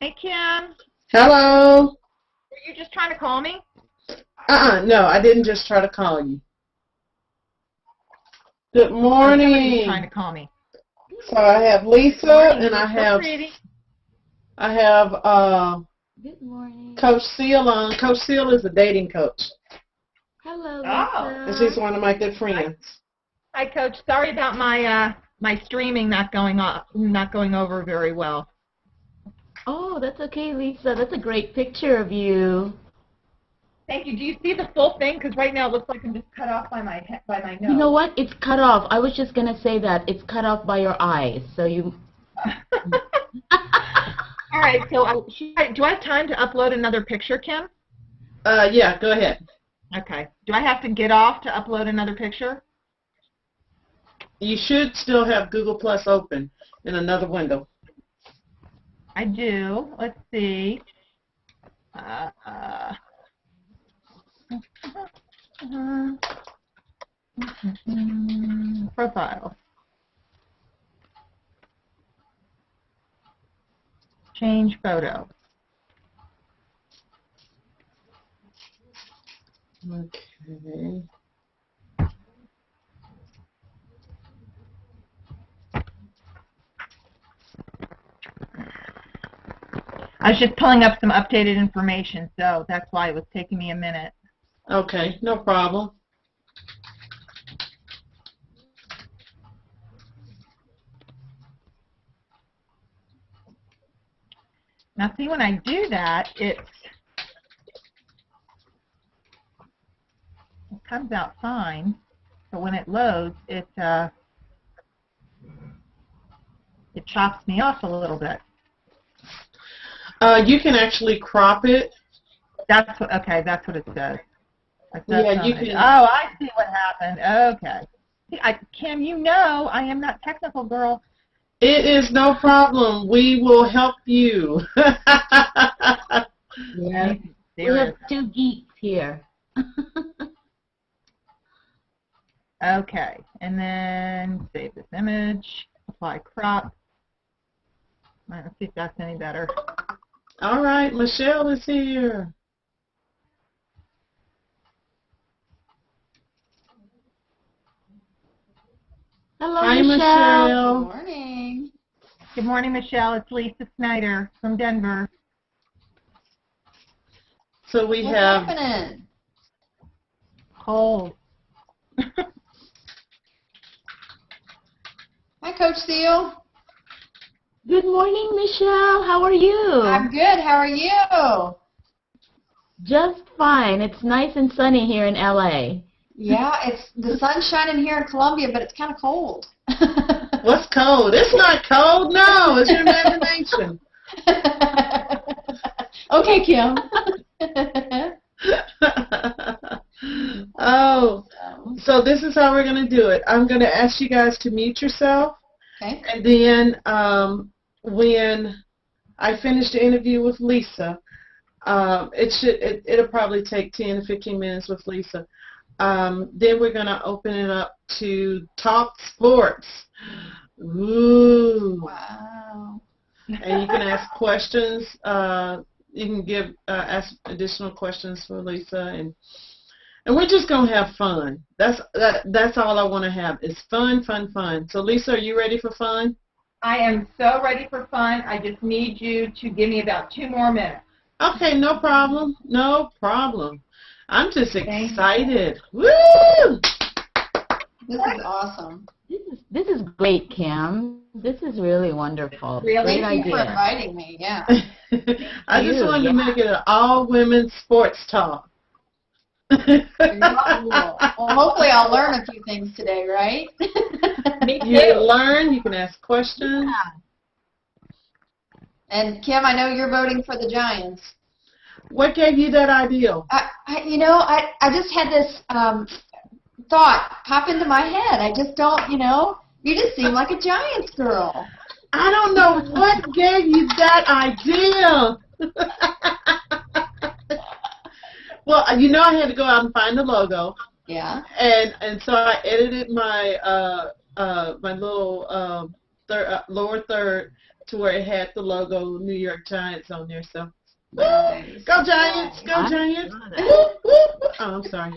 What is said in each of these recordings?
Hey, Kim. Hello. Were you just trying to call me? No, I didn't just try to call you. Good Somebody was morning. trying to call me. So I have Lisa Morning. and I So have pretty. Good morning. Coach Seal on. Coach Seal is a dating coach, Hello, Oh. and Lisa. she's one of my good friends. Hi, Coach. Sorry about my streaming not going over very well. Oh, that's okay, Lisa. That's a great picture of you. Thank you. Do you see the full thing? Because right now it looks like I'm just cut off by my nose. You know what? It's cut off. I was just going to say that. It's cut off by your eyes. So you... All right. So do I have time to upload another picture, Kim? Yeah, go ahead. Okay. Do I have to get off to upload another picture? You should still have Google Plus open in another window. I do. Let's see. Profile. Change photo. Okay. I was just pulling up some updated information, so that's why it was taking me a minute. Okay, no problem. Now, see, when I do that, it comes out fine, but when it loads, it chops me off a little bit. You can actually crop it. That's what. Okay, that's what it says. Yeah, you can. Oh, I see what happened. Okay. See, Kim, you know I am not technical, girl. It is no problem. We will help you. Yeah. We have two geeks here. Okay, and then save this image, apply crop. All right, let's see if that's any better. All right, Michelle is here. Hello, Hi, Michelle. Michelle. Good morning. Good morning, Michelle. It's Lisa Snyder from Denver. So we What's have happening? Cold. Hi, Coach Seal. Good morning, Michelle. How are you? I'm good. How are you? Just fine. It's nice and sunny here in LA. Yeah, it's the sun's shining here in Columbia, but it's kind of cold. what's cold? It's not cold. No, it's your imagination. Okay, Kim. Oh, so this is how we're going to do it. I'm going to ask you guys to mute yourself, Okay. and then when I finish the interview with Lisa, it'll probably take 10 to 15 minutes with Lisa. Then we're going to open it up to talk sports. Ooh. Wow. And you can ask questions. You can ask additional questions for Lisa, and we're just gonna have fun. That's all I want to have is fun, fun, fun. So Lisa, are you ready for fun? I am so ready for fun. I just need you to give me about 2 more minutes. Okay, no problem. No problem. I'm just Thank excited. Woo! This is awesome. This is great, Kim. This is really wonderful. Really? Great Thank you for idea. inviting me. Yeah. I just wanted to make it an all-women sports talk. Very cool. Well, hopefully I'll learn a few things today, right? Me You too. can learn. You can ask questions. And Kim, I know you're voting for the Giants. What gave you that idea? I just had this thought pop into my head. I just don't, you just seem like a Giants girl. I don't know what gave you that idea. Well, I had to go out and find the logo. Yeah. And so I edited my my little lower third, to where it had the logo New York Giants on there. So, Nice. go Giants! Go I Giants! saw that. Whoop, whoop, whoop. Oh, I'm sorry.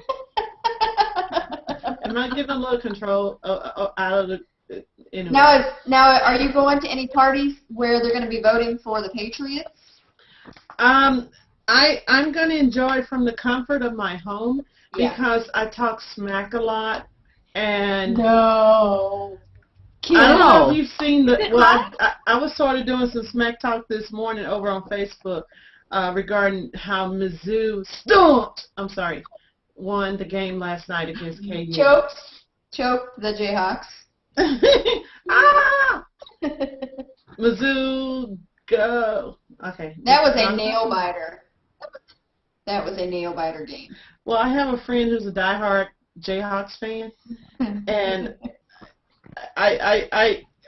Am I giving a little control out of the? Anyway. Now, are you going to any parties where they're going to be voting for the Patriots? I'm going to enjoy it from the comfort of my home because I talk smack a lot, and No. I don't know if you've seen the. Well, I was sort of doing some smack talk this morning over on Facebook regarding how Mizzou won the game last night against KU. Choked the Jayhawks. Ah! Mizzou, go. Okay. That was a nail biter. That was a nail biter game. Well, I have a friend who's a diehard Jayhawks fan, and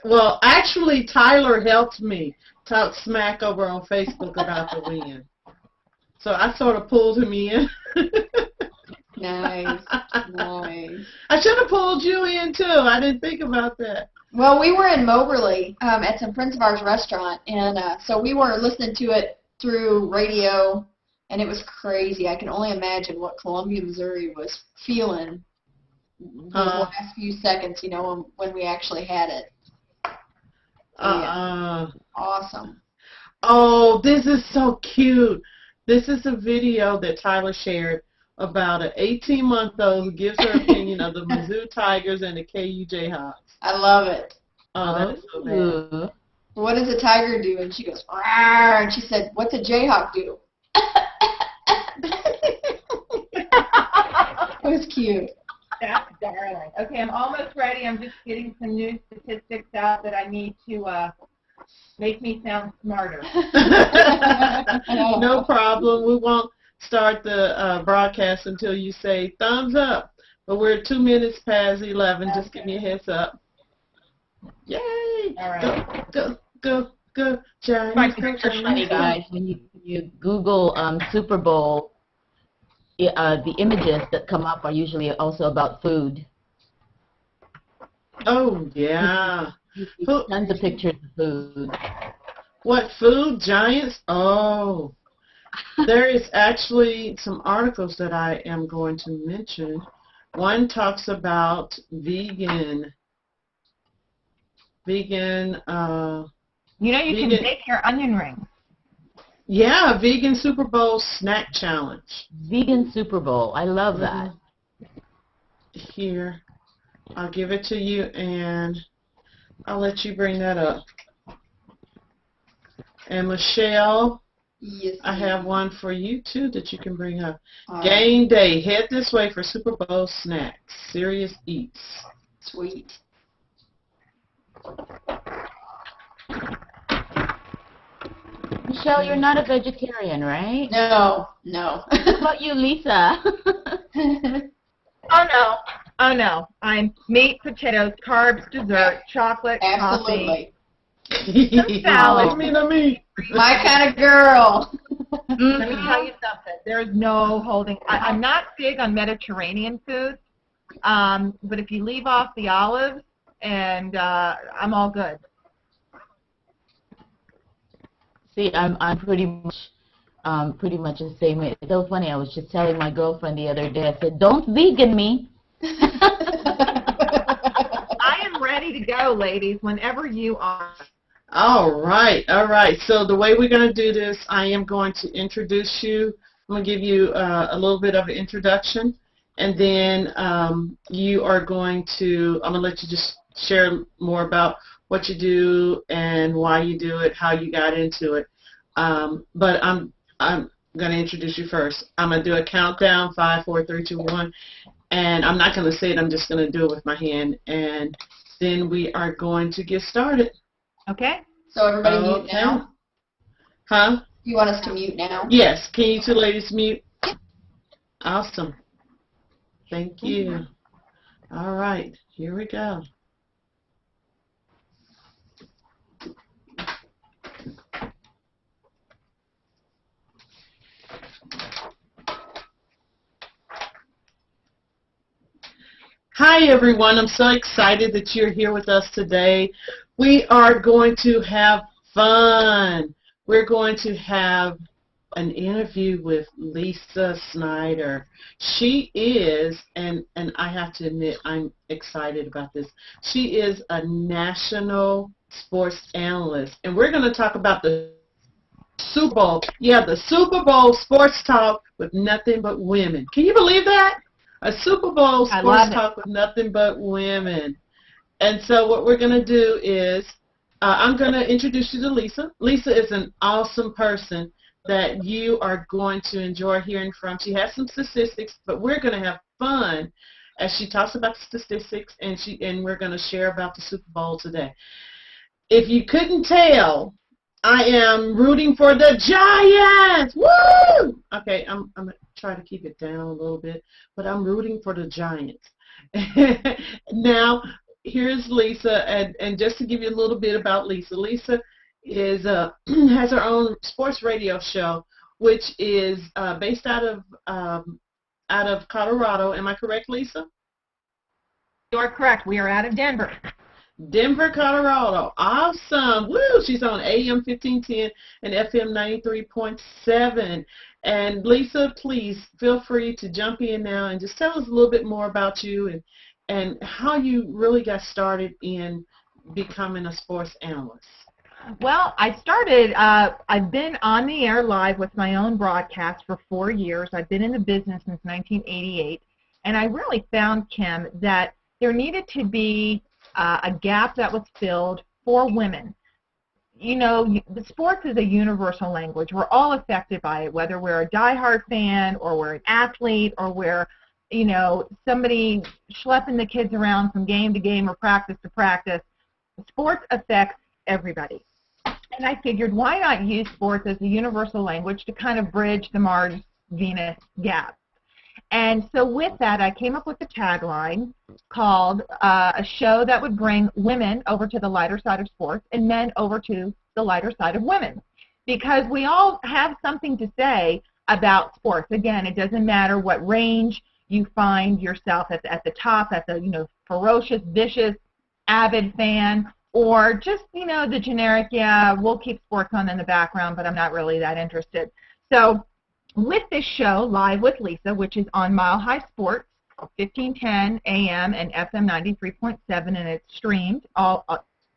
well, actually, Tyler helped me talk smack over on Facebook about the win. So I sort of pulled him in. Nice. Nice. I should have pulled you in, too. I didn't think about that. Well, we were in Moberly at some friends of ours restaurant, and so we were listening to it through radio, and it was crazy. I can only imagine what Columbia, Missouri was feeling the last few seconds, when we actually had it. Awesome. Oh, this is so cute. This is a video that Tyler shared about an 18-month-old who gives her opinion of the Mizzou Tigers and the KU Jayhawks. I love it. Oh, that is so bad. What does a tiger do? And she goes, "Rawr," and she said, "What's a Jayhawk do?" It was cute. That's darling. Okay, I'm almost ready. I'm just getting some new statistics out that I need to make me sound smarter. No problem. We won't start the broadcast until you say thumbs up. But we're 2 minutes past 11. Okay. Just give me a heads up. Yay! All right. Go, Giants. My picture's funny, guys. When you Google Super Bowl, the images that come up are usually also about food. Oh, yeah. Tons of pictures of food. What food? Giants? Oh. There is actually some articles that I am going to mention. One talks about vegan. You can bake your onion rings. Yeah, vegan Super Bowl snack challenge. Vegan Super Bowl. I love that. Here, I'll give it to you, and I'll let you bring that up. And Michelle, yes, I have one for you, too, that you can bring up. Game day. Head this way for Super Bowl snacks. Serious Eats. Sweet. Michelle, you're not a vegetarian, right? No. What about you, Lisa? Oh no. I'm meat, potatoes, carbs, dessert, chocolate, Absolutely. coffee, some salad. Me. My kind of girl. Let me tell you something. There's no holding. I'm not big on Mediterranean foods, but if you leave off the olives, and I'm all good. See, I'm pretty much the same way. It's so funny. I was just telling my girlfriend the other day. I said, "Don't vegan me." I am ready to go, ladies. Whenever you are. All right. So the way we're going to do this, I am going to introduce you. I'm going to give you a little bit of an introduction, and then you are going to. I'm going to let you just share more about what you do and why you do it, how you got into it. But I'm going to introduce you first. I'm going to do a countdown, 5, 4, 3, 2, 1, and I'm not going to say it. I'm just going to do it with my hand, and then we are going to get started. Okay. So everybody mute now? Huh? You want us to mute now? Yes. Can you two ladies mute? Awesome. Thank you. All right. Here we go. Hi everyone, I'm so excited that you're here with us today. We are going to have fun. We're going to have an interview with Lisa Snyder. She is, and I have to admit, I'm excited about this. She is a national sports analyst, and we're going to talk about the Super Bowl. Yeah, the Super Bowl sports talk with nothing but women. Can you believe that? A Super Bowl sports talk with nothing but women. And so what we're going to do is I'm going to introduce you to Lisa. Lisa is an awesome person that you are going to enjoy hearing from. She has some statistics, but we're going to have fun as she talks about the statistics, and we're going to share about the Super Bowl today. If you couldn't tell, I am rooting for the Giants. Woo! Okay, I'm going to try to keep it down a little bit, but I'm rooting for the Giants. Now, here's Lisa, and just to give you a little bit about Lisa. Lisa is has her own sports radio show, which is based out of Colorado. Am I correct, Lisa? You are correct. We are out of Denver. Denver, Colorado. Awesome. Woo! She's on AM 1510 and FM 93.7. And Lisa, please feel free to jump in now and just tell us a little bit more about you and how you really got started in becoming a sports analyst. Well, I started, I've been on the air live with my own broadcast for 4 years. I've been in the business since 1988, and I really found, Kim, that there needed to be a gap that was filled for women. You know, the sports is a universal language. We're all affected by it, whether we're a diehard fan or we're an athlete or we're, you know, somebody schlepping the kids around from game to game or practice to practice. Sports affects everybody. And I figured, why not use sports as a universal language to kind of bridge the Mars-Venus gap? And so with that, I came up with a tagline called a show that would bring women over to the lighter side of sports and men over to the lighter side of women. Because we all have something to say about sports. Again, it doesn't matter what range you find yourself at the top, at the, you know, ferocious, vicious, avid fan, or just, you know, the generic, yeah, we'll keep sports on in the background, but I'm not really that interested. So with this show, Live with Lisa, which is on Mile High Sports, 1510 AM and FM 93.7, and it's streamed all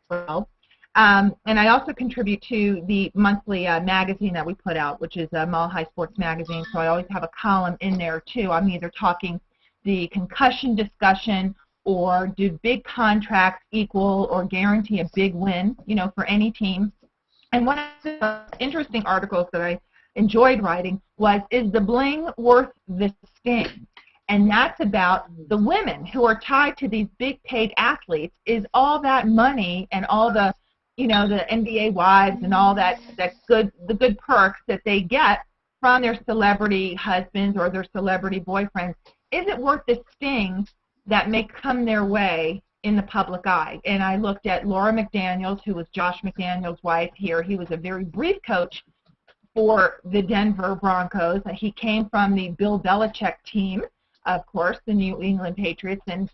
well. And I also contribute to the monthly magazine that we put out, which is Mile High Sports Magazine, so I always have a column in there, too. I'm either talking the concussion discussion or do big contracts equal or guarantee a big win, you know, for any team. And one of the interesting articles that I enjoyed writing was, is the bling worth the sting? And that's about the women who are tied to these big paid athletes. Is all that money and all the, you know, the NBA wives and all that the good perks that they get from their celebrity husbands or their celebrity boyfriends, is it worth the sting that may come their way in the public eye? And I looked at Laura McDaniels, who was Josh McDaniels' wife here. He was a very brief coach for the Denver Broncos. He came from the Bill Belichick team, of course, the New England Patriots, and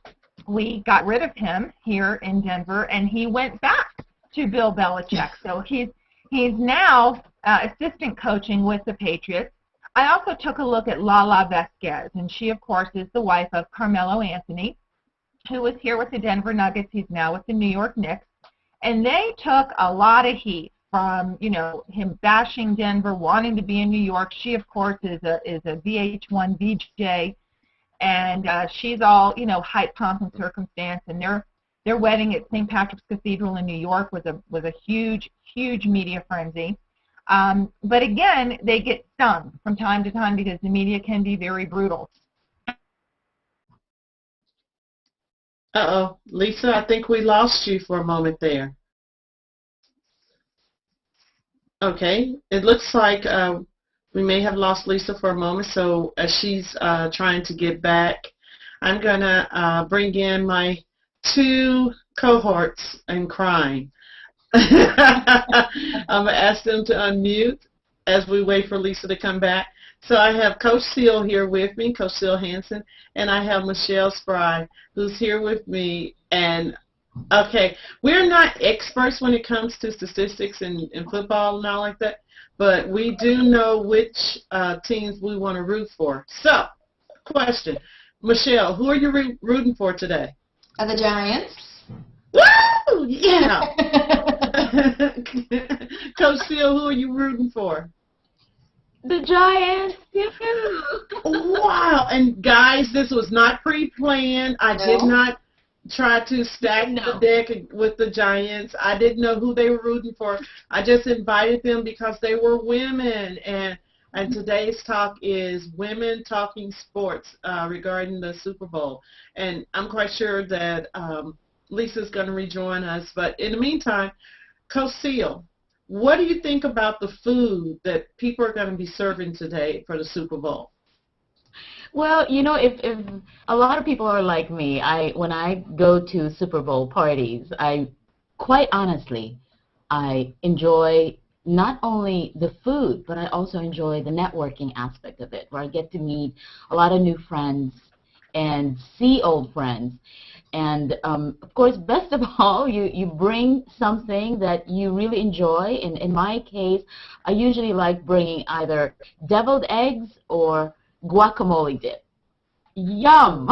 we got rid of him here in Denver, and he went back to Bill Belichick. So he's now assistant coaching with the Patriots. I also took a look at Lala Vasquez, and she, of course, is the wife of Carmelo Anthony, who was here with the Denver Nuggets. He's now with the New York Knicks. And they took a lot of heat from, you know, him bashing Denver, wanting to be in New York. She, of course, is a VH1 VJ, and she's all, you know, hype, pomp, and circumstance. And their wedding at St. Patrick's Cathedral in New York was a huge, huge media frenzy. But again, they get stung from time to time because the media can be very brutal. Uh-oh. Lisa, I think we lost you for a moment there. Okay. It looks like we may have lost Lisa for a moment, so as she's trying to get back, I'm going to bring in my two cohorts in crime. I'm going to ask them to unmute as we wait for Lisa to come back. So I have Coach Seal here with me, Coach Seal Hansen, and I have Michelle Spry, who's here with me. And Okay, we're not experts when it comes to statistics and football and all like that, but we do know which teams we want to root for. So, question, Michelle, who are you rooting for today? The Giants. Woo! Yeah. Coach Seal, who are you rooting for? The Giants. Wow! And guys, this was not pre-planned. I did not try to stack the deck with the Giants. I didn't know who they were rooting for. I just invited them because they were women, and today's talk is women talking sports regarding the Super Bowl. And I'm quite sure that Lisa's going to rejoin us. But in the meantime, Coach Seal, what do you think about the food that people are going to be serving today for the Super Bowl? Well, you know, if a lot of people are like me, when I go to Super Bowl parties, quite honestly, I enjoy not only the food, but I also enjoy the networking aspect of it, where I get to meet a lot of new friends and see old friends. And, of course, best of all, you bring something that you really enjoy. In my case, I usually like bringing either deviled eggs or guacamole dip. Yum!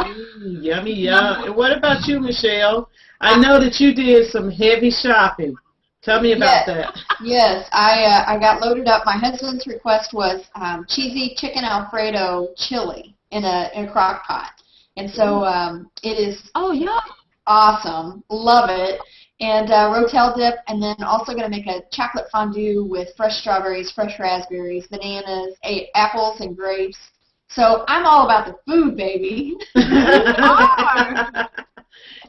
Yummy, yum. And what about you, Michelle? I know that you did some heavy shopping. Tell me about that. Yes, I got loaded up. My husband's request was cheesy chicken Alfredo chili in a crock pot. And so it is awesome. Love it. And Rotel dip, and then also going to make a chocolate fondue with fresh strawberries, fresh raspberries, bananas, apples, and grapes. So I'm all about the food, baby.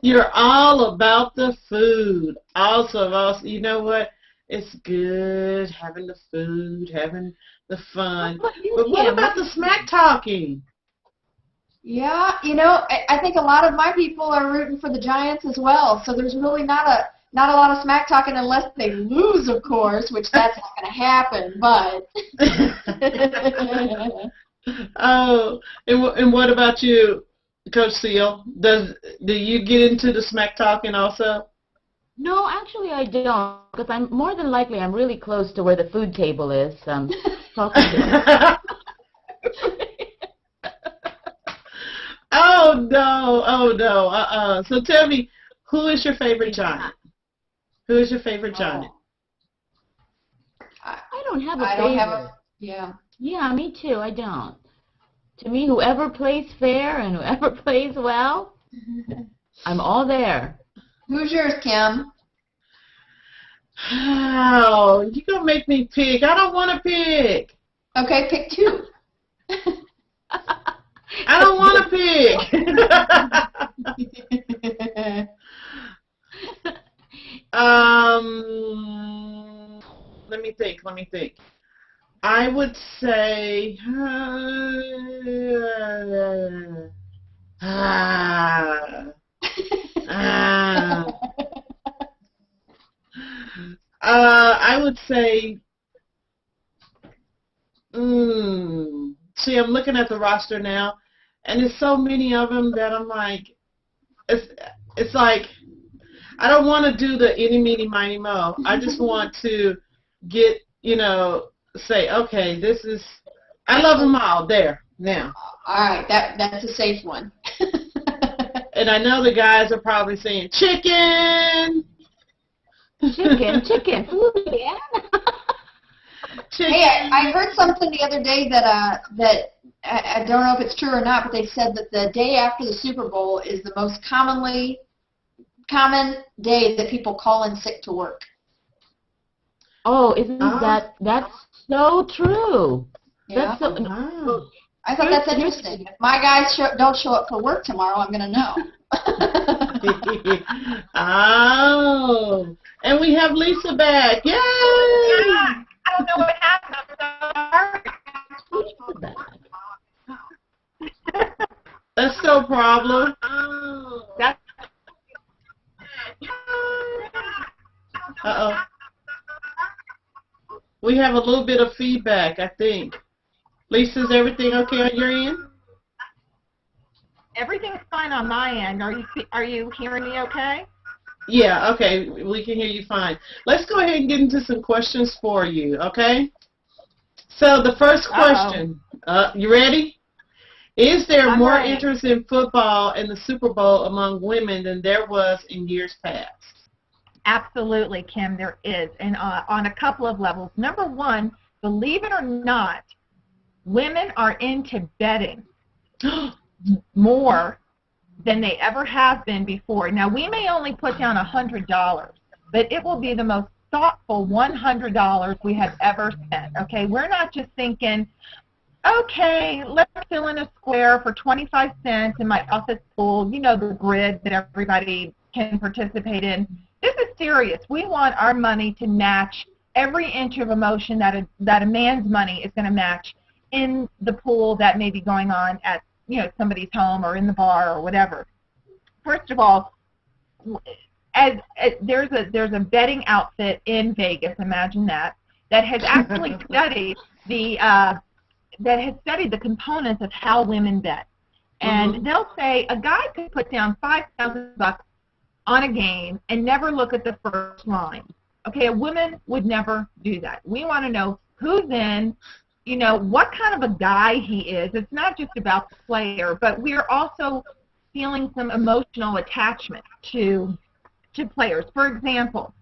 You're all about the food. Also, you know what? It's good having the food, having the fun. But what about the smack talking? Yeah, you know, I think a lot of my people are rooting for the Giants as well. So there's really not a lot of smack talking unless they lose, of course, which that's not going to happen. But oh, and what about you, Coach Seal? Do you get into the smack talking also? No, actually I don't, because I'm really close to where the food table is. Talking to Oh no. So tell me, who is your favorite Giant? Who is your favorite Giant? I don't have a favorite. Yeah, me too. I don't. To me, whoever plays fair and whoever plays well, I'm all there. Who's yours, Kim? Oh, you're going to make me pick. I don't want to pick. Okay, pick two. I don't want to pick. Let me think. I would say I would say see, I'm looking at the roster now, and there's so many of them that I'm like, it's like I don't want to do the eeny, meeny, miny, mo. I just want to get, say, okay, I love them all there now. All right, that's a safe one. And I know the guys are probably saying, chicken. Chicken. Ooh, yeah. Chicken. Hey, I heard something the other day that I don't know if it's true or not, but they said that the day after the Super Bowl is the most common day that people call in sick to work. Oh, that's so true. Yeah. That's so. Wow. I thought that's interesting. If my guys don't show up for work tomorrow, I'm going to know. Oh, and we have Lisa back. Yay! Yeah, I don't know what happened. That's no problem. Uh-oh. We have a little bit of feedback, I think. Lisa, is everything okay on your end? Everything's fine on my end. Are you hearing me okay? Yeah, okay, we can hear you fine. Let's go ahead and get into some questions for you, okay? So the first question, you ready? Is there I'm more ready. interest in football and the Super Bowl among women than there was in years past? Absolutely, Kim, there is, and on a couple of levels. Number one, believe it or not, women are into betting more than they ever have been before. Now, we may only put down $100, but it will be the most thoughtful $100 we have ever spent, okay? We're not just thinking, okay, let's fill in a square for 25 cents in my office pool, you know, the grid that everybody can participate in. This is serious. We want our money to match every inch of emotion that a man's money is going to match in the pool that may be going on at, you know, somebody's home or in the bar or whatever. First of all, there's a betting outfit in Vegas, imagine that has actually studied the components of how women bet. And they'll say a guy could put down $5,000 on a game and never look at the first line. Okay, a woman would never do that. We want to know who's in, you know, what kind of a guy he is. It's not just about the player, but we're also feeling some emotional attachment to players. For example,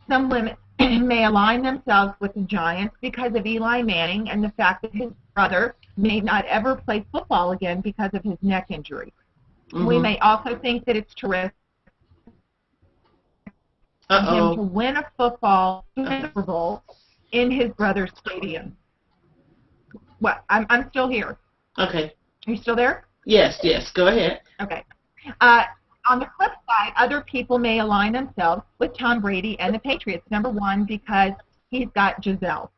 some women may align themselves with the Giants because of Eli Manning and the fact that his brother may not ever play football again because of his neck injury. We may also think that it's terrific for him to win a football Super Bowl in his brother's stadium. Well, I'm still here. Okay. Are you still there? Yes, go ahead. Okay. On the flip side, other people may align themselves with Tom Brady and the Patriots. Number one, because he's got Giselle.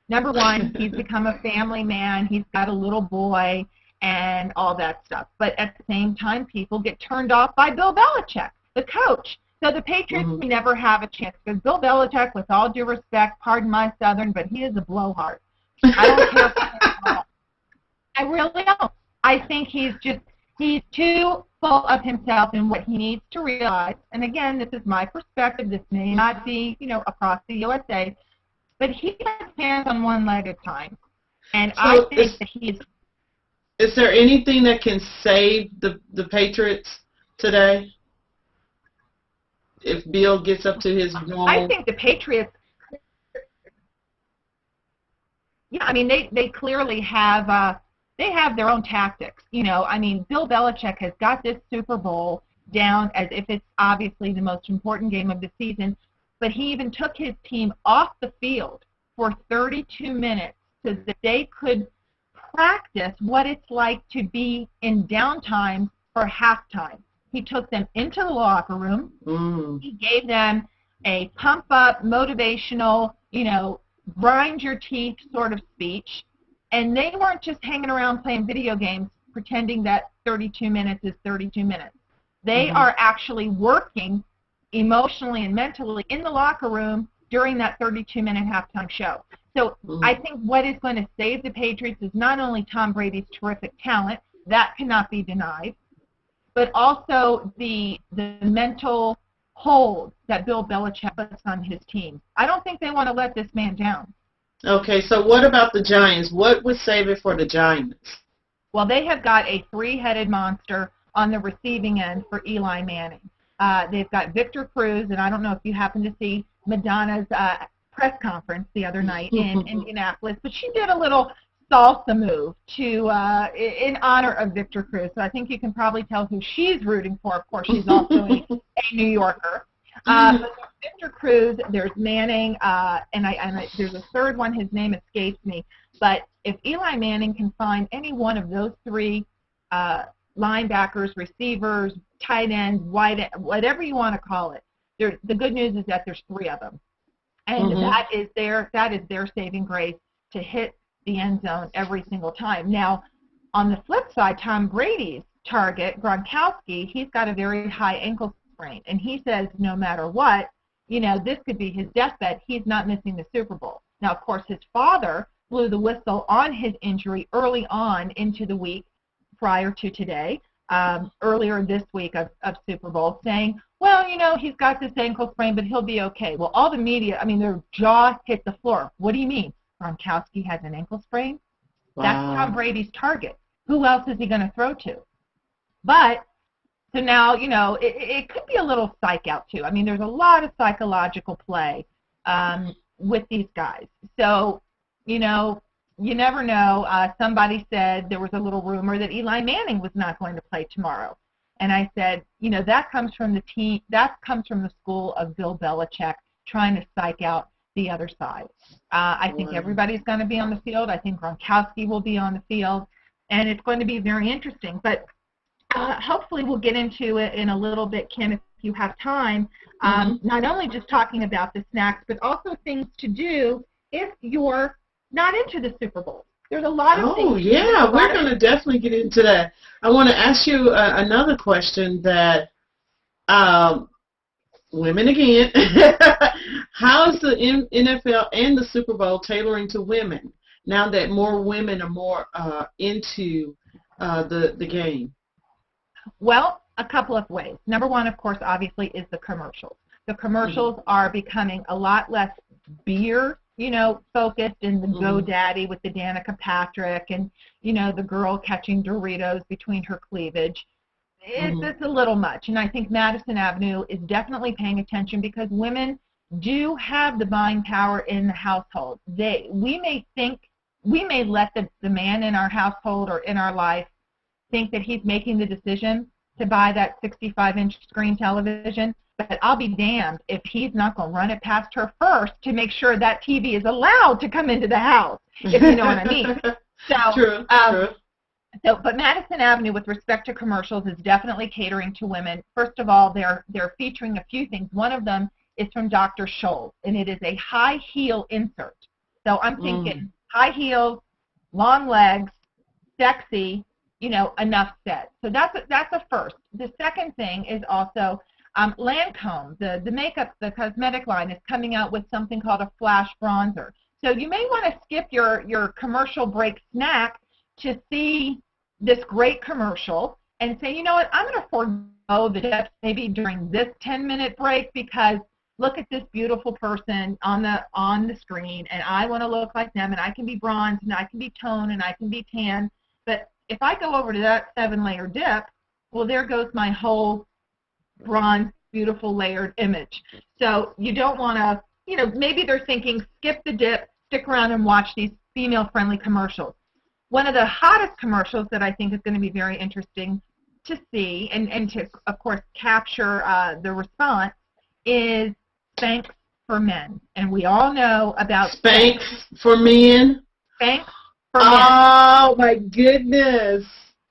Number one, he's become a family man. He's got a little boy and all that stuff. But at the same time, people get turned off by Bill Belichick, the coach. So the Patriots may never have a chance because Bill Belichick, with all due respect, pardon my Southern, but he is a blowhard. I don't care if I really don't. I think he's too full of himself and what he needs to realize. And again, this is my perspective. This may not be, you know, across the USA, but he has hands on one leg at a time. And so I think that he's. Is there anything that can save the Patriots today? If Bill gets up to his normal. I think the Patriots. Yeah, I mean they clearly have. They have their own tactics, you know. I mean, Bill Belichick has got this Super Bowl down as if it's obviously the most important game of the season, but he even took his team off the field for 32 minutes so that they could practice what it's like to be in downtime for halftime. He took them into the locker room. He gave them a pump-up, motivational, you know, grind your teeth sort of speech. And they weren't just hanging around playing video games pretending that 32 minutes is 32 minutes. They are actually working emotionally and mentally in the locker room during that 32-minute halftime show. So I think what is going to save the Patriots is not only Tom Brady's terrific talent, that cannot be denied, but also the mental hold that Bill Belichick puts on his team. I don't think they want to let this man down. Okay, so what about the Giants? What would save it for the Giants? Well, they have got a three-headed monster on the receiving end for Eli Manning. They've got Victor Cruz, and I don't know if you happened to see Madonna's press conference the other night in Indianapolis, but she did a little salsa move in honor of Victor Cruz. So I think you can probably tell who she's rooting for. Of course, she's also a New Yorker. But there's Victor Cruz, there's Manning, and there's a third one. His name escapes me. But if Eli Manning can find any one of those three linebackers, receivers, tight ends, wide end, whatever you want to call it, the good news is that there's three of them, and that is their saving grace to hit the end zone every single time. Now, on the flip side, Tom Brady's target, Gronkowski, he's got a very high ankle sprain, and he says no matter what, you know, this could be his deathbed. He's not missing the Super Bowl. Now, of course, his father blew the whistle on his injury early on into the week prior to today. earlier this week of Super Bowl saying, well, he's got this ankle sprain, but he'll be okay. Well, all the media, their jaw hit the floor. What do you mean? Gronkowski has an ankle sprain? Wow. That's Tom Brady's target. Who else is he going to throw to? But, so now, it could be a little psych out, too. There's a lot of psychological play with these guys. So, you never know. Somebody said there was a little rumor that Eli Manning was not going to play tomorrow. And I said, that comes from the team. That comes from the school of Bill Belichick trying to psych out the other side. I think everybody's going to be on the field. I think Gronkowski will be on the field. And it's going to be very interesting. But hopefully we'll get into it in a little bit, Kim, if you have time. Not only just talking about the snacks, but also things to do if you're not into the Super Bowl. There's a lot of things. Oh, yeah, we're going to definitely get into that. I want to ask you another question that women again. How is the NFL and the Super Bowl tailoring to women now that more women are more into the game? Well, a couple of ways. Number one, of course, obviously, is the commercials. The commercials are becoming a lot less beer focused in the GoDaddy with the Danica Patrick and, the girl catching Doritos between her cleavage. It's a little much. And I think Madison Avenue is definitely paying attention because women do have the buying power in the household. We may let the man in our household or in our life think that he's making the decision to buy that 65-inch screen television, but I'll be damned if he's not going to run it past her first to make sure that TV is allowed to come into the house, if you know what I mean. So, true. So, but Madison Avenue, with respect to commercials, is definitely catering to women. First of all, they're featuring a few things. One of them is from Dr. Scholl's, and it is a high heel insert. So I'm thinking high heels, long legs, sexy, enough said. So that's a first. The second thing is also Lancome, the makeup, the cosmetic line, is coming out with something called a flash bronzer. So you may want to skip your commercial break snack to see this great commercial and say, you know what, I'm going to forego the tips maybe during this 10-minute break because look at this beautiful person on the screen, and I want to look like them, and I can be bronze, and I can be toned, and I can be tan. But if I go over to that 7-layer dip, well, there goes my whole bronze, beautiful layered image. So you don't want to, maybe they're thinking, skip the dip, stick around and watch these female-friendly commercials. One of the hottest commercials that I think is going to be very interesting to see and to, of course, capture the response is Spanx for Men. And we all know about Spanx for Men. Spanx for Men. Oh, my goodness.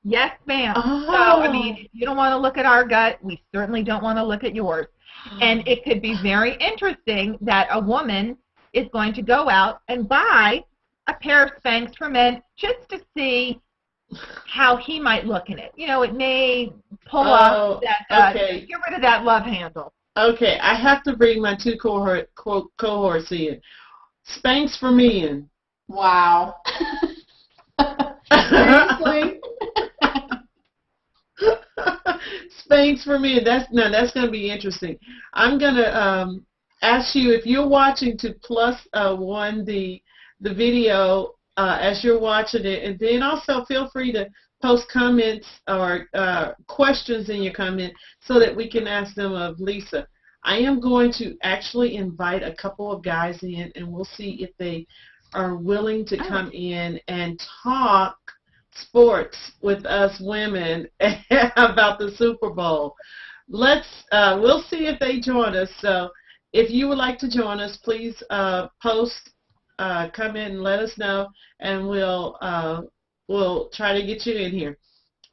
Yes, ma'am. Oh. So, you don't want to look at our gut. We certainly don't want to look at yours. And it could be very interesting that a woman is going to go out and buy a pair of Spanx for Men just to see how he might look in it. It may pull off that, get rid of that love handle. Okay, I have to bring my two cohorts in. Spanx for Men. Wow. Seriously? Spanx for Men. That's going to be interesting. I'm going to ask you if you're watching to +1 the video as you're watching it, and then also feel free to post comments or questions in your comment so that we can ask them of Lisa. I am going to actually invite a couple of guys in, and we'll see if they are willing to come in and talk sports with us women about the Super Bowl. We'll see if they join us. So if you would like to join us, please post, come in and let us know, and we'll try to get you in here.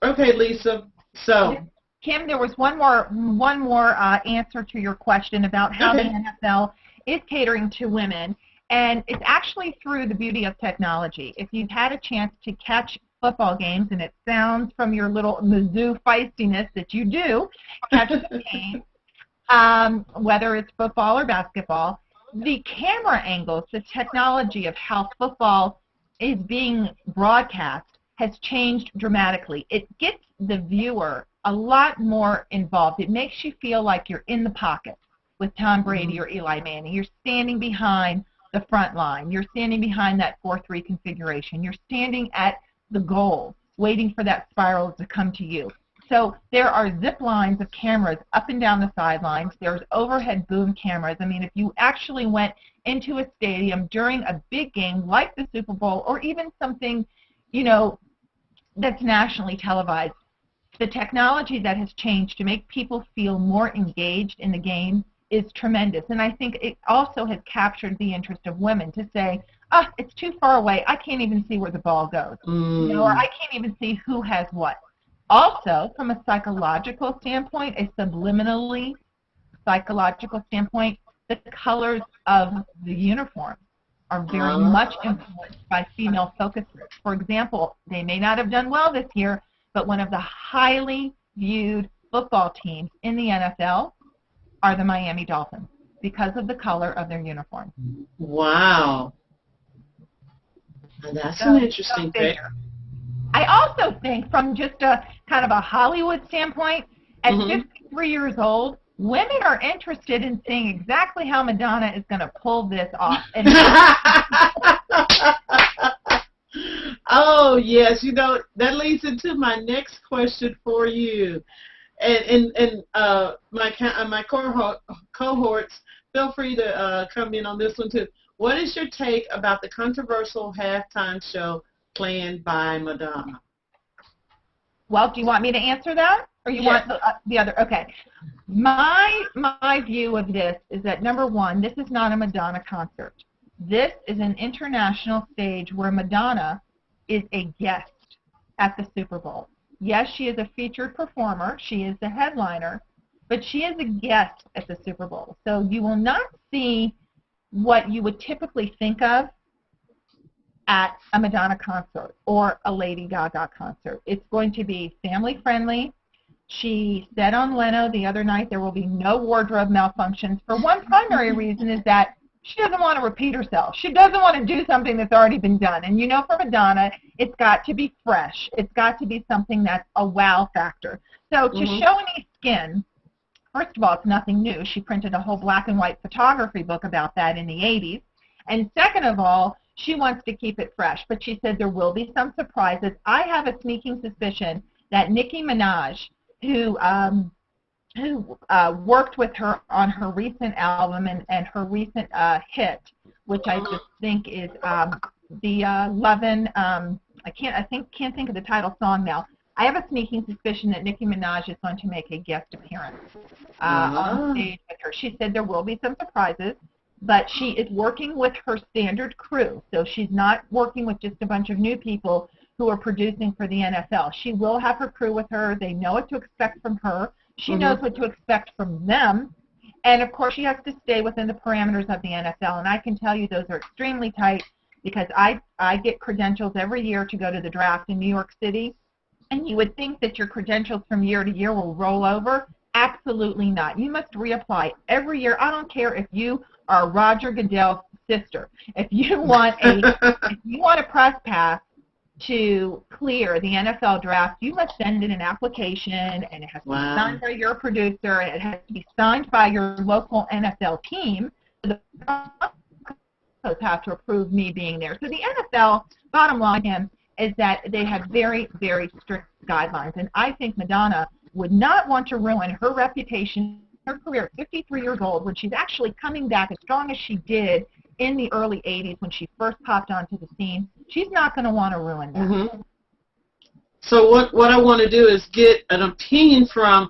Okay, Lisa. So, Kim, there was one more answer to your question about how the NFL is catering to women, and it's actually through the beauty of technology. If you've had a chance to catch football games, and it sounds from your little Mizzou feistiness that you do catch the game, whether it's football or basketball, the camera angles, the technology of how football is being broadcast has changed dramatically. It gets the viewer a lot more involved. It makes you feel like you're in the pocket with Tom Brady or Eli Manning. You're standing behind the front line. You're standing behind that 4-3 configuration. You're standing at the goal, waiting for that spiral to come to you. So there are zip lines of cameras up and down the sidelines. There's overhead boom cameras. I mean, if you actually went into a stadium during a big game like the Super Bowl or even something, you know, that's nationally televised, the technology that has changed to make people feel more engaged in the game is tremendous. And I think it also has captured the interest of women to say, oh, it's too far away. I can't even see where the ball goes. You know, or I can't even see who has what. Also, from a psychological standpoint, a subliminally psychological standpoint, the colors of the uniforms are very much influenced by female focus groups. For example, they may not have done well this year, but one of the highly viewed football teams in the NFL are the Miami Dolphins because of the color of their uniform. Wow. That's an interesting thing. I also think from just a kind of a Hollywood standpoint, at 53 years old, women are interested in seeing exactly how Madonna is going to pull this off. And oh, yes. You know, that leads into my next question for you. And my cohorts, feel free to come in on this one, too. What is your take about the controversial halftime show planned by Madonna? Well, do you want me to answer that, or you want the other? Okay. My view of this is that, number one, this is not a Madonna concert. This is an international stage where Madonna is a guest at the Super Bowl. Yes, she is a featured performer. She is the headliner, but she is a guest at the Super Bowl. So you will not see what you would typically think of at a Madonna concert or a Lady Gaga concert. It's going to be family friendly. She said on Leno the other night there will be no wardrobe malfunctions. For one primary reason is that she doesn't want to repeat herself. She doesn't want to do something that's already been done. And you know, for Madonna, it's got to be fresh. It's got to be something that's a wow factor. So to show any skin, first of all, it's nothing new. She printed a whole black and white photography book about that in the 80s. And second of all, she wants to keep it fresh. But she said there will be some surprises. I have a sneaking suspicion that Nicki Minaj, who worked with her on her recent album and her recent hit, which I just think is the Lovin'. I can't think of the title song now. I have a sneaking suspicion that Nicki Minaj is going to make a guest appearance on stage with her. She said there will be some surprises, but she is working with her standard crew, so she's not working with just a bunch of new people who are producing for the NFL. She will have her crew with her. They know what to expect from her. She knows what to expect from them. And, of course, she has to stay within the parameters of the NFL. And I can tell you those are extremely tight because I get credentials every year to go to the draft in New York City. And you would think that your credentials from year to year will roll over. Absolutely not. You must reapply every year. I don't care if you are Roger Goodell's sister. If you want a press pass to clear the NFL draft, you must send in an application, and it has to be signed by your producer, and it has to be signed by your local NFL team. The Broncos have to approve me being there. So the NFL, bottom line, is that they have very, very strict guidelines, and I think Madonna would not want to ruin her reputation, her career at 53 years old, when she's actually coming back as strong as she did in the early 80s when she first popped onto the scene. She's not going to want to ruin that. So what I want to do is get an opinion from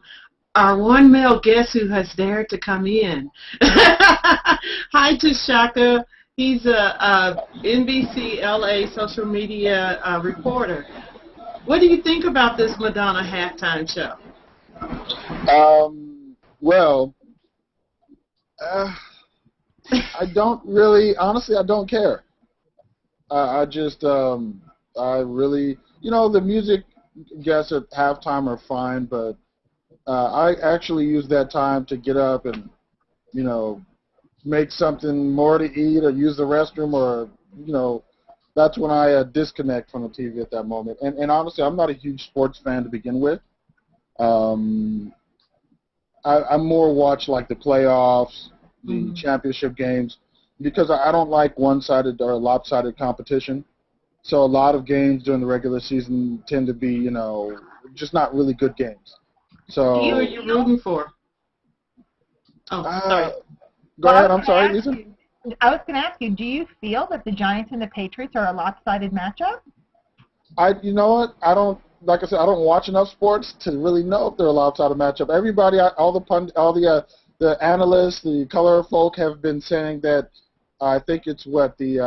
our one male guest who has dared to come in. Hi to Shaka. He's a NBC LA social media reporter. What do you think about this Madonna halftime show? Well, I don't really, honestly, I don't care. I just, I really, you know, the music guests at halftime are fine, but I actually use that time to get up and, you know, make something more to eat or use the restroom or, you know, that's when I disconnect from the TV at that moment. And honestly, I'm not a huge sports fan to begin with. I more watch like the playoffs, the championship games, because I don't like one-sided or lopsided competition. So a lot of games during the regular season tend to be, you know, just not really good games. So who are you rooting for? Oh, sorry. Go ahead. I'm sorry, Lisa. I was going to ask you, do you feel that the Giants and the Patriots are a lopsided matchup? You know what? I don't. Like I said, I don't watch enough sports to really know if they're a lopsided matchup. Everybody, all the analysts, the color folk have been saying that. I think it's what is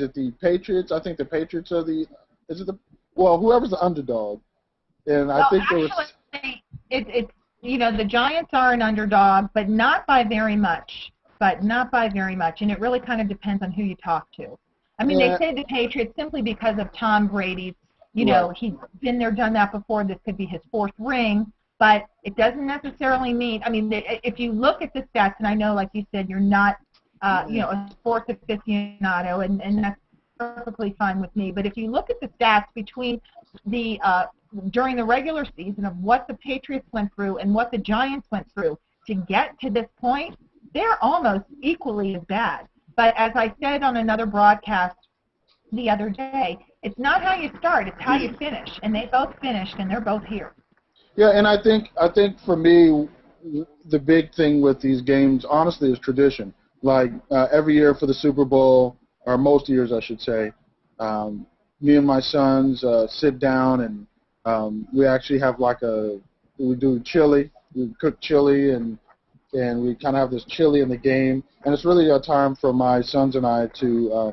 it the Patriots? I think the Patriots are whoever's the underdog, and I think actually, it's the Giants are an underdog, but not by very much. And it really kind of depends on who you talk to. I mean, they say the Patriots simply because of Tom Brady's, he's been there, done that before. This could be his fourth ring, but it doesn't necessarily mean, if you look at the stats, and I know, like you said, you're not, a sports aficionado, and that's perfectly fine with me, but if you look at the stats between during the regular season of what the Patriots went through and what the Giants went through to get to this point, they're almost equally as bad. But as I said on another broadcast the other day, it's not how you start, it's how you finish. And they both finished, and they're both here. Yeah, and I think for me, the big thing with these games, honestly, is tradition. Like every year for the Super Bowl, or most years, I should say, me and my sons sit down and we actually have we do chili. We cook chili and we kind of have this chili in the game. And it's really a time for my sons and I to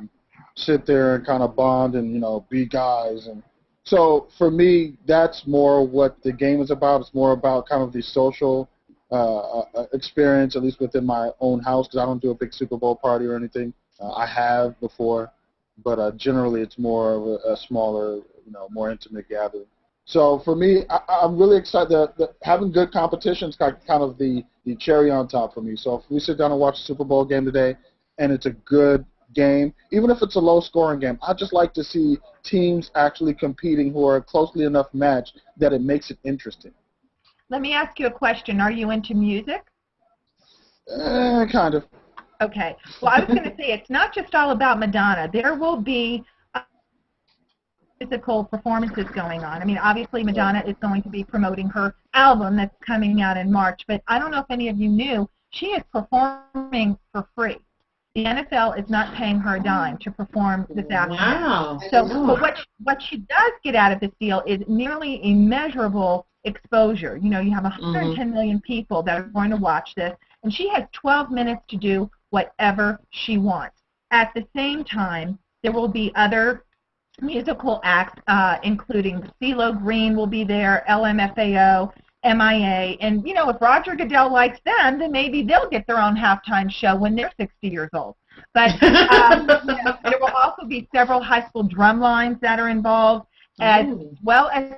sit there and kind of bond and, be guys. And so for me, that's more what the game is about. It's more about kind of the social experience, at least within my own house, because I don't do a big Super Bowl party or anything. I have before, but generally it's more of a smaller, more intimate gathering. So for me, I'm really excited that having good competition is kind of the cherry on top for me. So if we sit down and watch a Super Bowl game today and it's a good game, even if it's a low-scoring game, I just like to see teams actually competing who are closely enough matched that it makes it interesting. Let me ask you a question. Are you into music? Kind of. Okay. Well, I was going to say it's not just all about Madonna. There will be physical performances going on. Obviously Madonna is going to be promoting her album that's coming out in March, but I don't know if any of you knew, she is performing for free. The NFL is not paying her a dime to perform this afternoon. Wow. So but what she does get out of this deal is nearly immeasurable exposure. You have 110 million people that are going to watch this, and she has 12 minutes to do whatever she wants. At the same time, there will be other musical acts, including CeeLo Green will be there, LMFAO, MIA, and if Roger Goodell likes them, then maybe they'll get their own halftime show when they're 60 years old. But there will also be several high school drum lines that are involved, as well as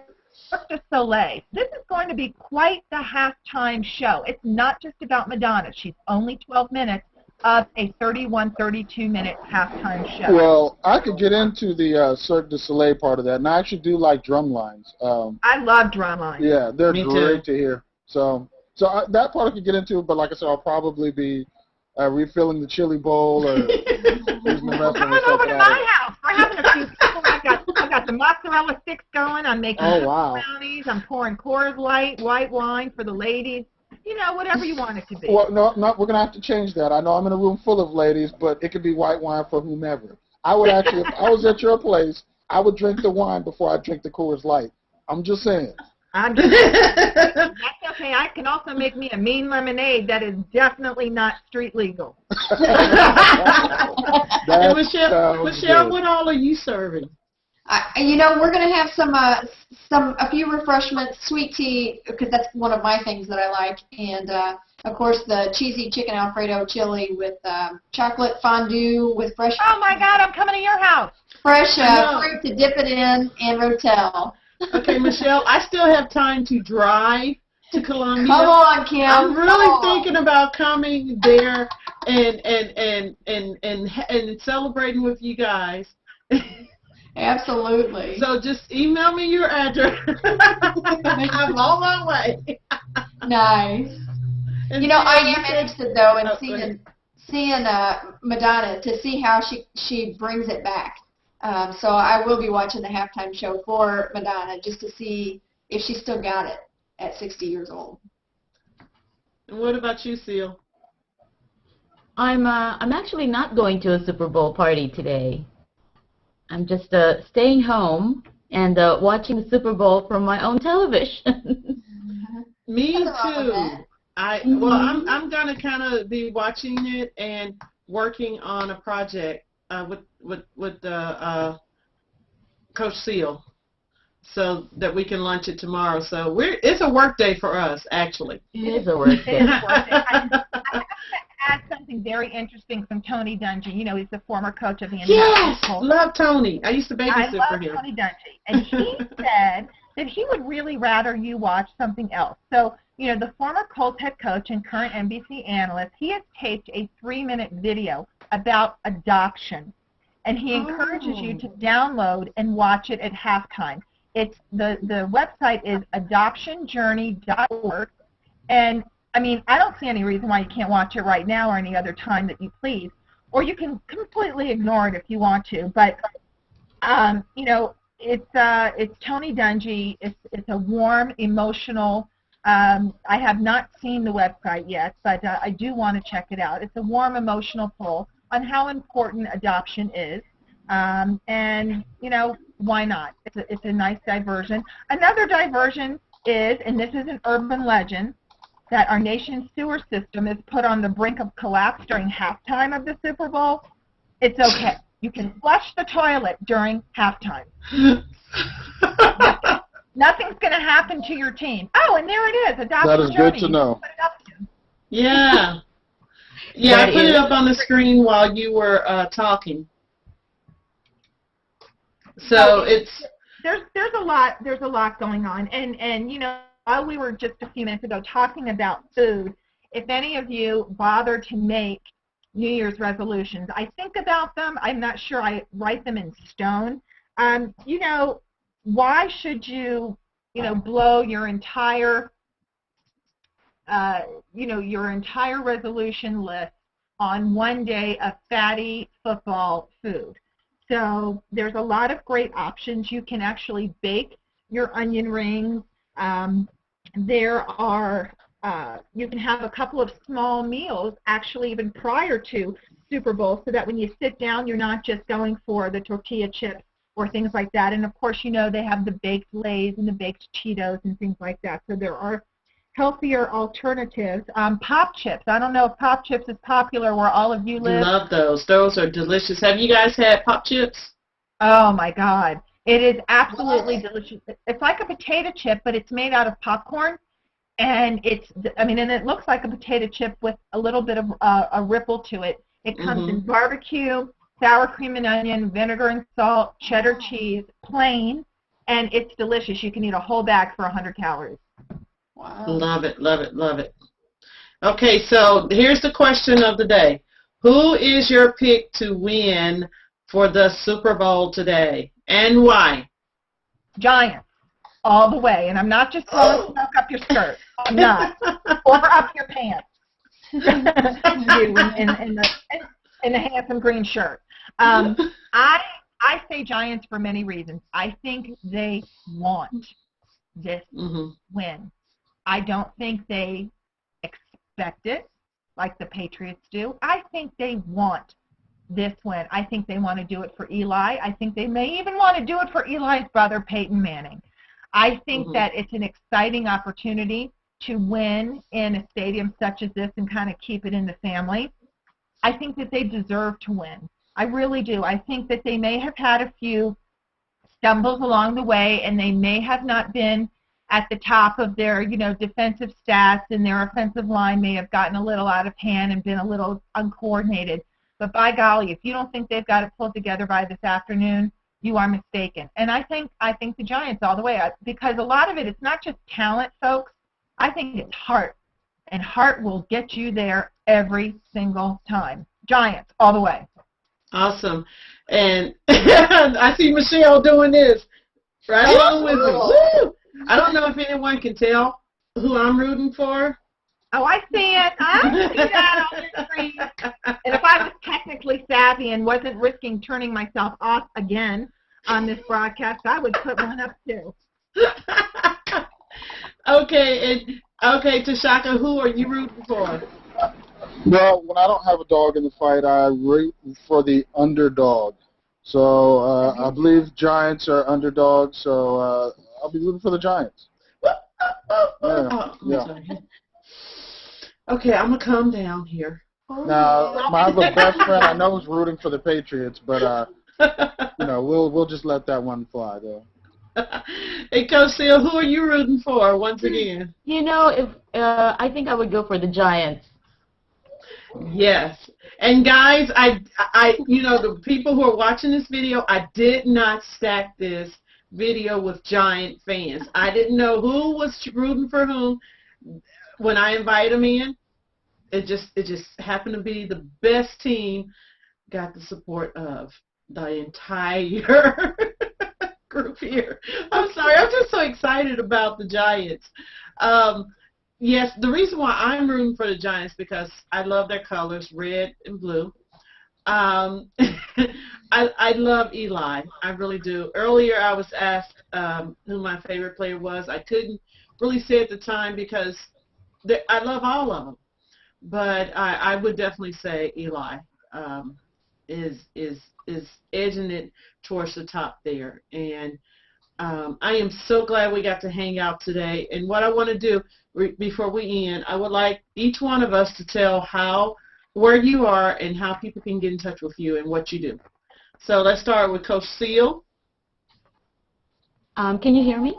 Cirque du Soleil. This is going to be quite the halftime show. It's not just about Madonna. She's only 12 minutes of a 32-minute halftime show. Well, I could get into the Cirque du Soleil part of that, and I actually do like drum lines. I love drum lines. Yeah, they're Me great too. to hear. So that part I could get into, but like I said, I'll probably be refilling the chili bowl or using the rest Come on over to my house. We're having a few people. I've got the mozzarella sticks going. I'm making brownies. I'm pouring Coors Light, white wine for the ladies. Whatever you want it to be. Well, no, we're going to have to change that. I know I'm in a room full of ladies, but it could be white wine for whomever. I would actually, if I was at your place, I would drink the wine before I drink the Coors Light. I'm just saying. That's okay. I can also make me a mean lemonade that is definitely not street legal. And Michelle, what all are you serving? We're going to have a few refreshments, sweet tea, because that's one of my things that I like, and of course the cheesy chicken Alfredo chili with chocolate fondue with fresh. Oh my God! I'm coming to your house. Fresh fruit to dip it in, and Rotel. Okay, Michelle, I still have time to drive to Columbia. Come on, Kim. I'm really Come on. thinking about coming there and celebrating with you guys. Absolutely. So just email me your address. I'm on my way. Nice. And You know, I you am said- interested though in Oh, go ahead. seeing Madonna to see how she brings it back. So I will be watching the halftime show for Madonna just to see if she still got it at 60 years old. And what about you, Seal? I'm actually not going to a Super Bowl party today. I'm just staying home and watching the Super Bowl from my own television. Me Nothing wrong with too. that. Well, I'm gonna kind of be watching it and working on a project with Coach Seal, so that we can launch it tomorrow. So it's a work day for us, actually. It is a work day. I have to add something very interesting from Tony Dungy. You know, he's the former coach of the Indiana Yes, Colts. love Tony. I used to I babysit for love him. Tony Dungy, and he said that he would really rather you watch something else. So, you know, the former Colts head coach and current NBC analyst, he has taped a 3-minute video about adoption, and he encourages you to download and watch it at halftime. It's the website is adoptionjourney.org, and I mean, I don't see any reason why you can't watch it right now or any other time that you please, or you can completely ignore it if you want to. But you know, it's Tony Dungy. It's a warm, emotional. I have not seen the website yet, but I do want to check it out. It's a warm, emotional pull on how important adoption is, and you know, why not? It's a nice diversion. Another diversion is, and this is an urban legend, that our nation's sewer system is put on the brink of collapse during halftime of the Super Bowl. It's okay. You can flush the toilet during halftime. Nothing's going to happen to your team. Oh, and there it is. Adoption That is Journey. good to know. Put it up again. Yeah. Yeah, I That put it is- up on the screen while you were talking. So it's There's a lot going on, and you know, while we were just a few minutes ago talking about food, if any of you bother to make New Year's resolutions, I think about them. I'm not sure I write them in stone. You know, why should you blow your entire your entire resolution list on one day of fatty football food? So there's a lot of great options. You can actually bake your onion rings. There are, you can have a couple of small meals actually even prior to Super Bowl, so that when you sit down, you're not just going for the tortilla chips or things like that. And of course, you know, they have the baked Lay's and the baked Cheetos and things like that. So there are healthier alternatives. Pop chips. I don't know if Pop chips is popular where all of you live. love those. Those are delicious. Have you guys had Pop Chips? Oh my God. It is absolutely delicious. It's like a potato chip, but it's made out of popcorn, and and it looks like a potato chip with a little bit of a ripple to it. It comes in barbecue, sour cream and onion, vinegar and salt, cheddar cheese, plain, and it's delicious. You can eat a whole bag for 100 calories. Wow. Love it, love it, love it. Okay, so here's the question of the day. Who is your pick to win for the Super Bowl today, and why? Giants, all the way. And I'm not just throwing smoke up your skirt. I'm not. Or up your pants. You in the handsome green shirt. I say Giants for many reasons. I think they want this win. I don't think they expect it like the Patriots do. I think they want this win. I think they want to do it for Eli. I think they may even want to do it for Eli's brother, Peyton Manning. I think that it's an exciting opportunity to win in a stadium such as this and kind of keep it in the family. I think that they deserve to win. I really do. I think that they may have had a few stumbles along the way, and they may have not been at the top of their, defensive stats, and their offensive line may have gotten a little out of hand and been a little uncoordinated. But by golly, if you don't think they've got it pulled together by this afternoon, you are mistaken. And I think the Giants all the way, because a lot of it's not just talent, folks. I think it's heart, and heart will get you there every single time. Giants, all the way. Awesome. And I see Michelle doing this right along with me. Woo! I don't know if anyone can tell who I'm rooting for. Oh, I see it. I see that on the screen. And if I was technically savvy and wasn't risking turning myself off again on this broadcast, I would put one up too. Okay, Tashaka, who are you rooting for? Well, when I don't have a dog in the fight, I root for the underdog. So I believe Giants are underdogs, so I'll be rooting for the Giants. Yeah. Okay, I'm going to calm down here. Now, I have a best friend I know is rooting for the Patriots, but, we'll just let that one fly, though. Hey, Coach Seal, who are you rooting for once again? If I think I would go for the Giants. Yes. And guys, the people who are watching this video, I did not stack this video with Giant fans. I didn't know who was rooting for whom when I invite them in. It just happened to be the best team got the support of the entire group here. I'm sorry. I'm just so excited about the Giants. Yes, the reason why I'm rooting for the Giants because I love their colors, red and blue. I love Eli. I really do. Earlier I was asked who my favorite player was. I couldn't really say at the time because I love all of them. But I would definitely say Eli is edging it towards the top there. And I am so glad we got to hang out today. And what I want to do before we end, I would like each one of us to tell where you are and how people can get in touch with you and what you do. So let's start with Coach Seal. Can you hear me?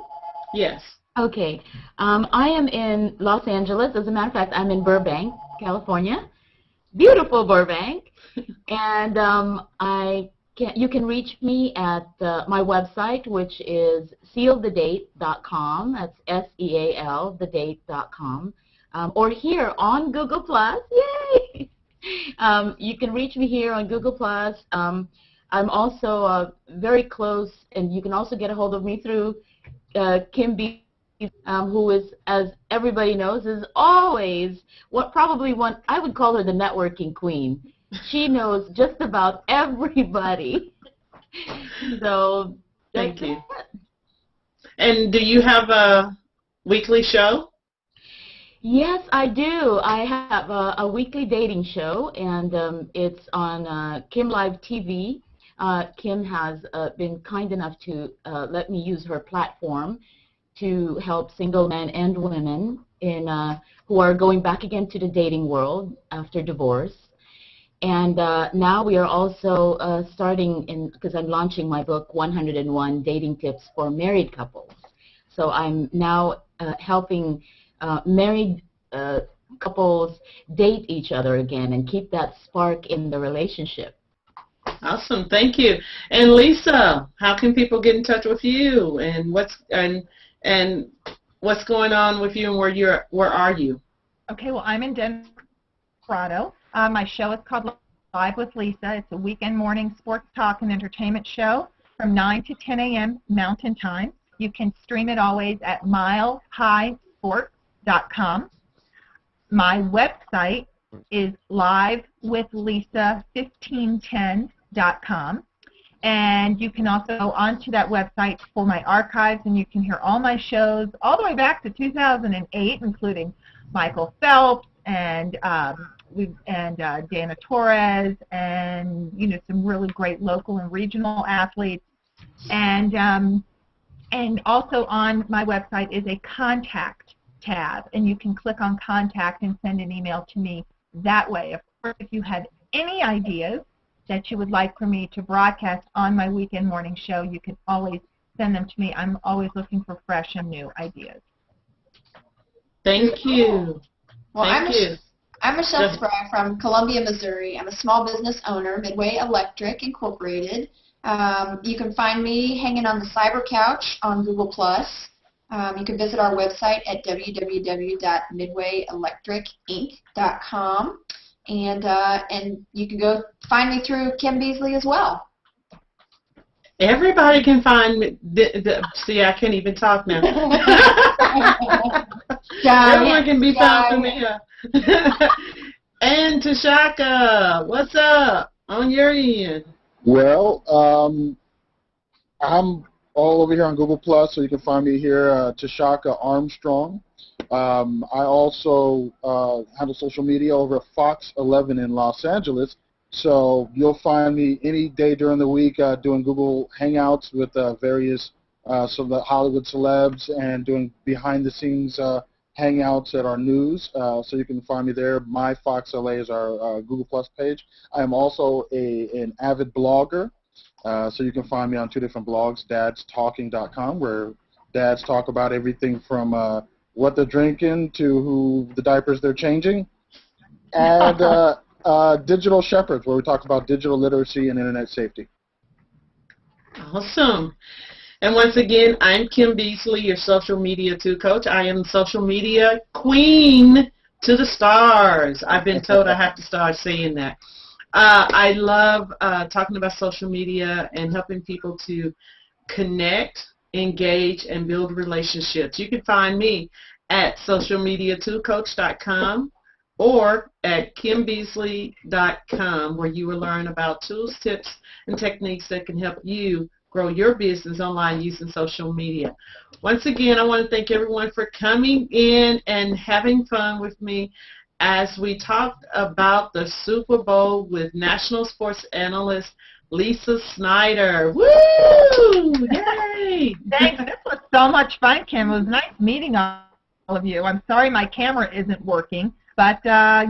Yes. Okay. I am in Los Angeles. As a matter of fact, I'm in Burbank, California. Beautiful Burbank. And you can reach me at my website, which is sealthedate.com. That's SEAL, thedate.com. Or here on Google+. Yay! You can reach me here on Google+. I'm also very close, and you can also get a hold of me through Kim B. Who is, as everybody knows, is always I would call her the networking queen. She knows just about everybody. So thank you. And do you have a weekly show? Yes, I do. I have a weekly dating show, and it's on Kim Live TV. Kim has been kind enough to let me use her platform to help single men and women who are going back again to the dating world after divorce. And now we are also starting because I'm launching my book, 101 Dating Tips for Married Couples. So I'm now helping married couples date each other again and keep that spark in the relationship. Awesome, thank you. And Lisa, how can people get in touch with you? And what's going on with you, and where are you? Okay, well, I'm in Denver, Colorado. My show is called Live with Lisa. It's a weekend morning sports talk and entertainment show from 9 to 10 a.m. Mountain Time. You can stream it always at milehighsports.com. My website is livewithlisa1510.com. And you can also go onto that website for my archives, and you can hear all my shows all the way back to 2008, including Michael Phelps and Dana Torres, and some really great local and regional athletes. And also on my website is a contact tab, and you can click on contact and send an email to me that way. Of course, if you have any ideas that you would like for me to broadcast on my weekend morning show, you can always send them to me. I'm always looking for fresh and new ideas. Thank you. Well, Thank you. I'm Michelle Sprague from Columbia, Missouri. I'm a small business owner, Midway Electric Incorporated. You can find me hanging on the Cyber Couch on Google+. You can visit our website at www.midwayelectricinc.com, and you can go find me through Kim Beasley as well. Everybody can find me. See, I can't even talk now. Everyone can be found through me. And Tashaka, what's up on your end? Well, I'm all over here on Google Plus, so you can find me here, Tashaka Armstrong. I also handle social media over at Fox 11 in Los Angeles. So you'll find me any day during the week doing Google Hangouts with various Hollywood celebs and doing behind-the-scenes hangouts at our news. So you can find me there. My Fox LA is our Google Plus page. I am also an avid blogger. So you can find me on 2 different blogs, dadstalking.com, where dads talk about everything from what they're drinking to who the diapers they're changing. And Digital Shepherds, where we talk about digital literacy and internet safety. Awesome. And once again, I'm Kim Beasley, your social media coach. I am social media queen to the stars. I've been told I have to start saying that. I love talking about social media and helping people to connect, engage, and build relationships. You can find me at socialmedia2coach.com or at kimbeasley.com, where you will learn about tools, tips, and techniques that can help you grow your business online using social media. Once again, I want to thank everyone for coming in and having fun with me as we talked about the Super Bowl with national sports analyst Lisa Snyder. Woo! Yay! Thanks. This was so much fun, Kim. It was nice meeting all of you. I'm sorry my camera isn't working, but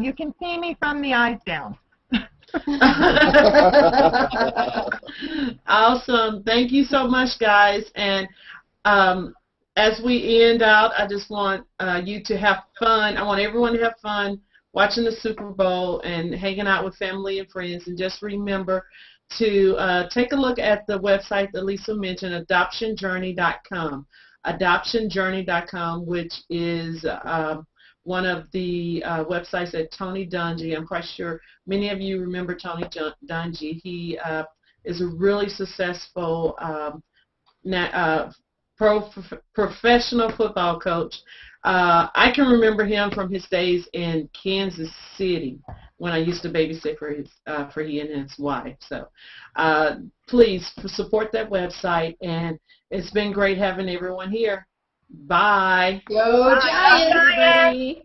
you can see me from the eyes down. Awesome. Thank you so much, guys. And as we end out, I just want you to have fun. I want everyone to have fun watching the Super Bowl and hanging out with family and friends. And just remember to take a look at the website that Lisa mentioned, adoptionjourney.com. Adoptionjourney.com, which is one of the websites that Tony Dungy, I'm quite sure many of you remember Tony Dungy. He is a really successful professional football coach. I can remember him from his days in Kansas City when I used to babysit for he and his wife. So please support that website, and it's been great having everyone here. Bye. Go Giants!